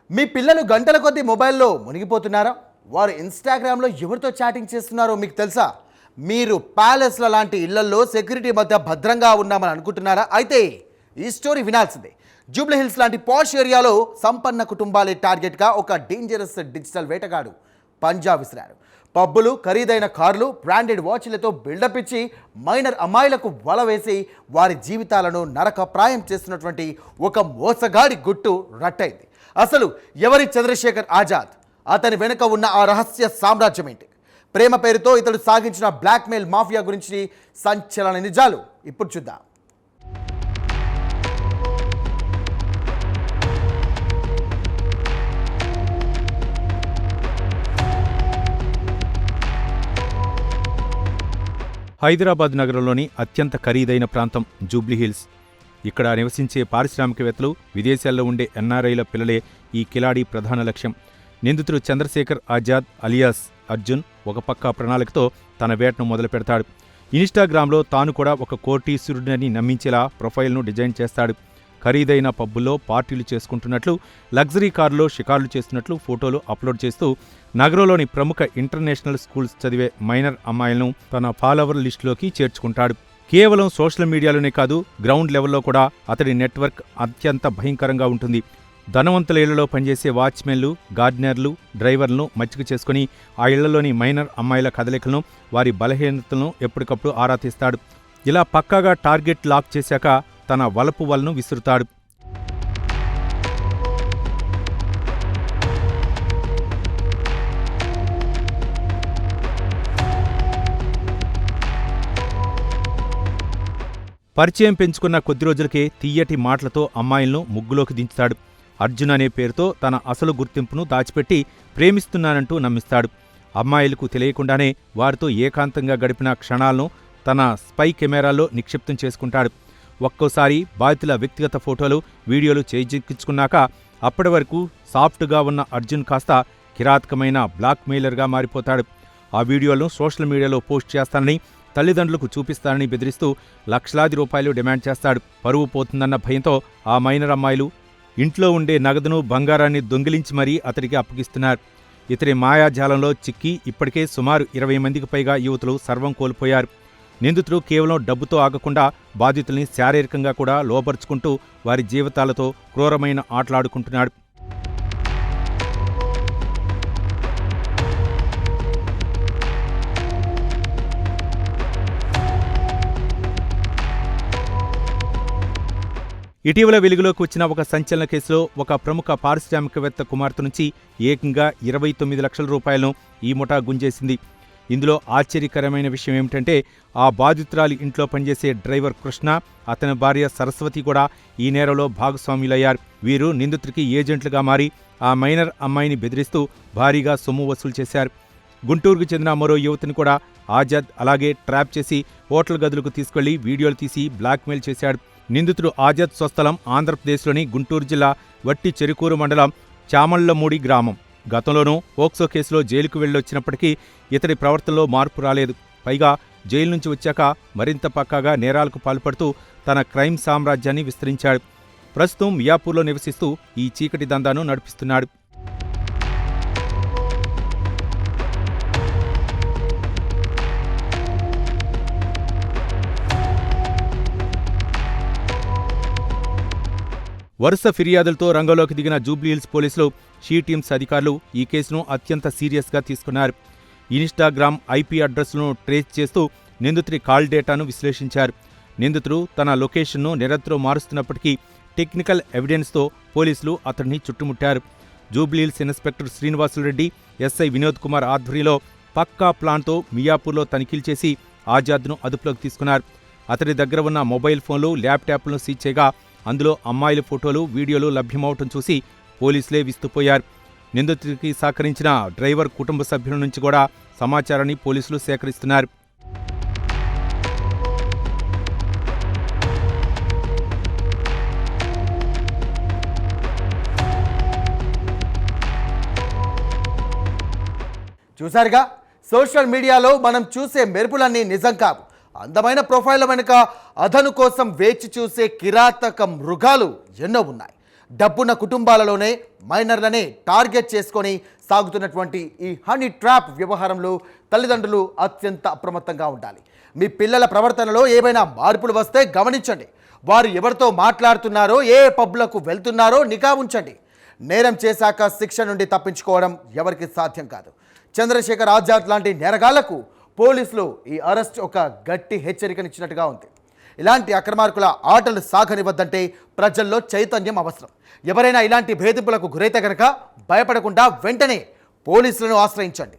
మీ పిల్లలు గంటల కొద్దీ మొబైల్లో మునిగిపోతున్నారా? వారు ఇన్స్టాగ్రామ్లో ఎవరితో చాటింగ్ చేస్తున్నారో మీకు తెలుసా? మీరు ప్యాలెస్ల లాంటి ఇళ్లల్లో సెక్యూరిటీ మధ్య భద్రంగా ఉన్నామని అనుకుంటున్నారా? అయితే ఈ స్టోరీ వినాల్సిందే. జూబ్లీ హిల్స్ లాంటి పాష్ ఏరియాలో సంపన్న కుటుంబాలే టార్గెట్గా ఒక డేంజరస్ డిజిటల్ వేటగాడు పంజా విసిరారు. పబ్బులు, ఖరీదైన కార్లు, బ్రాండెడ్ వాచ్లతో బిల్డప్ ఇచ్చి మైనర్ అమ్మాయిలకు వల వేసి వారి జీవితాలను నరకప్రాయం చేస్తున్నటువంటి ఒక మోసగాడి గుట్టు రట్టయింది. అసలు ఎవరి చంద్రశేఖర్ ఆజాద్? అతని వెనుక ఉన్న ఆ రహస్య సామ్రాజ్యం ఏంటి? ప్రేమ పేరుతో ఇతడు సాగించిన బ్లాక్మెయిల్ మాఫియా గురించి సంచలన నిజాలు ఇప్పుడు చూద్దాం. హైదరాబాద్ నగరంలోని అత్యంత ఖరీదైన ప్రాంతం జూబ్లీ హిల్స్. ఇక్కడ నివసించే పారిశ్రామికవేత్తలు, విదేశాల్లో ఉండే ఎన్ఆర్ఐల పిల్లలే ఈ కిలాడీ ప్రధాన లక్ష్యం. నిందితుడు చంద్రశేఖర్ ఆజాద్ అలియాస్ అర్జున్ ఒక పక్కా ప్రణాళికతో తన వేటను మొదలు పెడతాడు. ఇన్స్టాగ్రామ్లో తాను కూడా ఒక కోటీశ్వరుడిని నమ్మించేలా ప్రొఫైల్ను డిజైన్ చేస్తాడు. ఖరీదైన పబ్బుల్లో పార్టీలు చేసుకుంటున్నట్లు, లగ్జరీ కారులో షికార్లు చేస్తున్నట్లు ఫోటోలు అప్లోడ్ చేస్తూ నగరంలోని ప్రముఖ ఇంటర్నేషనల్ స్కూల్స్ చదివే మైనర్ అమ్మాయిలను తన ఫాలోవర్ లిస్టులోకి చేర్చుకుంటాడు. కేవలం సోషల్ మీడియాలోనే కాదు, గ్రౌండ్ లెవెల్లో కూడా అతడి నెట్వర్క్ అత్యంత భయంకరంగా ఉంటుంది. ధనవంతుల ఇళ్లలో పనిచేసే వాచ్మెన్లు, గార్డెనర్లు, డ్రైవర్లను మచ్చిక చేసుకుని ఆ ఇళ్లలోని మైనర్ అమ్మాయిల కదలికలను, వారి బలహీనతలను ఎప్పటికప్పుడు ఆరా తీస్తాడు. ఇలా పక్కాగా టార్గెట్ లాక్ చేశాక తన వలపు వలను విసురుతాడు. పరిచయం పెంచుకున్న కొద్ది రోజులకే తీయటి మాటలతో అమ్మాయిలను ముగ్గులోకి దించుతాడు. అర్జున్ అనే పేరుతో తన అసలు గుర్తింపును దాచిపెట్టి ప్రేమిస్తున్నానంటూ నమ్మిస్తాడు. అమ్మాయిలకు తెలియకుండానే వారితో ఏకాంతంగా గడిపిన క్షణాలను తన స్పై కెమెరాల్లో నిక్షిప్తం చేసుకుంటాడు. ఒక్కోసారి బాధితుల వ్యక్తిగత ఫోటోలు, వీడియోలు చేజిక్కించుకున్నాక అప్పటి వరకు సాఫ్ట్గా ఉన్న అర్జున్ కాస్త కిరాతకమైన బ్లాక్మెయిలర్గా మారిపోతాడు. ఆ వీడియోలను సోషల్ మీడియాలో పోస్ట్ చేస్తానని, తల్లిదండ్రులకు చూపిస్తానని బెదిరిస్తూ లక్షలాది రూపాయలు డిమాండ్ చేస్తాడు. పరువు పోతుందన్న భయంతో ఆ మైనర్ అమ్మాయిలు ఇంట్లో ఉండే నగదును, బంగారాన్ని దొంగిలించి మరీ అతడికి అప్పగిస్తున్నారు. ఇతని మాయాజాలంలో చిక్కి ఇప్పటికే సుమారు 20 మందికి పైగా యువతులు సర్వం కోల్పోయారు. నిందితుడు కేవలం డబ్బుతో ఆగకుండా బాధితుల్ని శారీరకంగా కూడా లోపరుచుకుంటూ వారి జీవితాలతో క్రూరమైన ఆటలాడుకుంటున్నాడు. ఇటీవల వెలుగులోకి వచ్చిన ఒక సంచలన కేసులో ఒక ప్రముఖ పారిశ్రామికవేత్త కుమార్తె నుంచి ఏకంగా 29 లక్షల రూపాయలను ఈ ముఠా గుంజేసింది. ఇందులో ఆశ్చర్యకరమైన విషయం ఏమిటంటే, ఆ బాధితురాలి ఇంట్లో పనిచేసే డ్రైవర్ కృష్ణ, అతని భార్య సరస్వతి కూడా ఈ నేరంలో భాగస్వాములయ్యారు. వీరు నిందితుడికి ఏజెంట్లుగా మారి ఆ మైనర్ అమ్మాయిని బెదిరిస్తూ భారీగా సొమ్ము వసూలు చేశారు. గుంటూరుకు చెందిన మరో యువతిని కూడా ఆజాద్ అలాగే ట్రాప్ చేసి హోటల్ గదులకు తీసుకెళ్లి వీడియోలు తీసి బ్లాక్మెయిల్ చేశాడు. నిందితుడు ఆజాద్ స్వస్థలం ఆంధ్రప్రదేశ్లోని గుంటూరు జిల్లా వట్టి చెరుకూరు మండలం చామళ్లమూడి గ్రామం. గతంలోనూ పోక్సో కేసులో జైలుకు వెళ్ళొచ్చినప్పటికీ ఇతడి ప్రవర్తనలో మార్పు రాలేదు. పైగా జైలు నుంచి వచ్చాక మరింత పక్కాగా నేరాలకు పాల్పడుతూ తన క్రైమ్ సామ్రాజ్యాన్ని విస్తరించాడు. ప్రస్తుతం మియాపూర్లో నివసిస్తూ ఈ చీకటి దందాను నడిపిస్తున్నాడు. వరుస ఫిర్యాదులతో రంగంలోకి దిగిన జూబ్లీహిల్స్ పోలీసులు, షీ టీమ్స్ అధికారులు ఈ కేసును అత్యంత సీరియస్గా తీసుకున్నారు. ఇన్స్టాగ్రామ్ ఐపీ అడ్రస్ను ట్రేస్ చేస్తూ నిందితుడి కాల్ డేటాను విశ్లేషించారు. నిందితుడు తన లొకేషన్ను నిరంతరం మారుస్తున్నప్పటికీ టెక్నికల్ ఎవిడెన్స్తో పోలీసులు అతడిని చుట్టుముట్టారు. జూబ్లీహిల్స్ ఇన్స్పెక్టర్ శ్రీనివాసులరెడ్డి, ఎస్ఐ వినోద్ కుమార్ ఆధ్వర్యంలో పక్కా ప్లాన్తో మియాపూర్లో తనిఖీలు చేసి ఆజాద్ను అదుపులోకి తీసుకున్నారు. అతడి దగ్గర ఉన్న మొబైల్ ఫోన్లు, ల్యాప్టాప్లను సీజ్ చేయగా అందులో అమ్మాయిల ఫోటోలు, వీడియోలు లభ్యమవటం చూసి పోలీసులే విస్తుపోయారు. నిందితుడికి సహకరించిన డ్రైవర్ కుటుంబ సభ్యుల నుంచి కూడా సమాచారాన్ని పోలీసులు సేకరిస్తున్నారు. చూసారుగా, సోషల్ మీడియాలో మనం చూసే మెరుపులన్నీ నిజం కావు. అందమైన ప్రొఫైల్ వెనుక అదను కోసం వేచి చూసే కిరాతక మృగాలు ఎన్నో ఉన్నాయి. డబ్బున్న కుటుంబాలలోనే మైనర్లనే టార్గెట్ చేసుకొని సాగుతున్నటువంటి ఈ హనీ ట్రాప్ వ్యవహారంలో తల్లిదండ్రులు అత్యంత అప్రమత్తంగా ఉండాలి. మీ పిల్లల ప్రవర్తనలో ఏమైనా మార్పులు వస్తే గమనించండి. వారు ఎవరితో మాట్లాడుతున్నారో, ఏ పబ్లకు వెళ్తున్నారో నిఘా ఉంచండి. నేరం చేశాక శిక్ష నుండి తప్పించుకోవడం ఎవరికి సాధ్యం కాదు. చంద్రశేఖర్ ఆజాద్ లాంటి నేరగాళ్లకు పోలీసులు ఈ అరెస్ట్ ఒక గట్టి హెచ్చరికనిచ్చినట్టుగా ఉంది. ఇలాంటి అక్రమార్కుల ఆటలు సాగనివ్వద్దంటే ప్రజల్లో చైతన్యం అవసరం. ఎవరైనా ఇలాంటి భేదింపులకు గురైతే కనుక భయపడకుండా వెంటనే పోలీసులను ఆశ్రయించండి.